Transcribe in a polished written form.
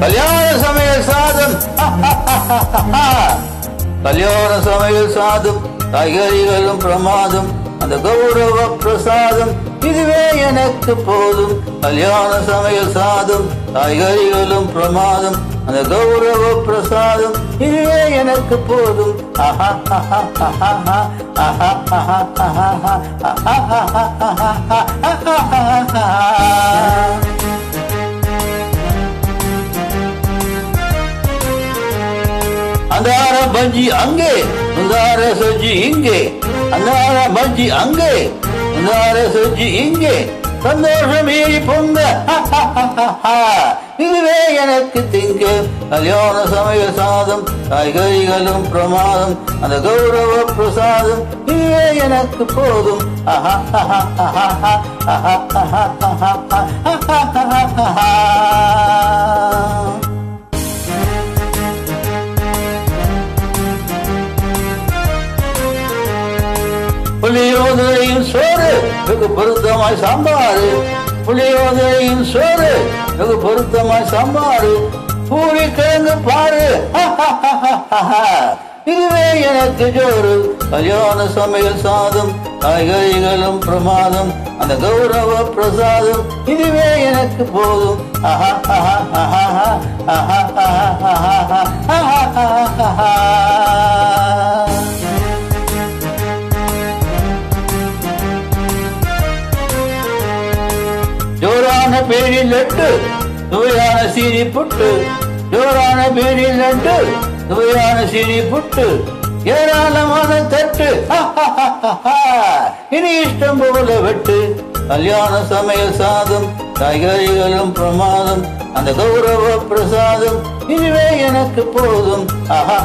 கல்யாண சமையல் சாதம், கல்யாண சமையல் சாதம், காய்கறிகளும் பிரமாதம், அந்த கௌரவ பிரசாதம் இதுவே எனக்கு போதும். கல்யாண சமையல் சாதம், காய்கறிகளும் பிரமாதம், அந்த கௌரவ பிரசாதம் இதுவே எனக்கு போதும். அந்தார பஞ்சி அங்கே, முந்தார சொஜ்ஜி இங்கே, அந்தார பஞ்சி அங்கே, முந்தார சொஜ்ஜி இங்கே, சந்தோஷம் ஏறி பொங்க, இதுவே எனக்கு திங்க. கல்யாண சமையல் சாதம், காய்கறிகளும் பிரமாதம், அந்த கௌரவ பிரசாதம் இதுவே எனக்கு போதும். புளியோதரையும் சோறு வெகு பொருத்தமாய் சாம்பாரு, புளியோதரையும் சோறு வெகு பொருத்தமாய் சாம்பாரு, பூரி கிழங்கு பாரு, இதுவே எனக்கு ஜோறு. கல்யாண சமையல் சாதம், காய்கறிகளும் பிரமாதம், அந்த கௌரவ பிரசாதம் இதுவே எனக்கு போதும். ஜோரான பேரில் லட்டு, சுவையான சீனி புட்டு, ஜோரான பேரில் லட்டு, சுவையான சீனி புட்டு, ஏராளமான தட்டு, இனி இஷ்டம் போல வெட்டு. கல்யாண சமையல் சாதம், காய்கறிகளும் பிரமாதம், அந்த கௌரவ பிரசாதம் இதுவே எனக்கு போதும். ஆஹா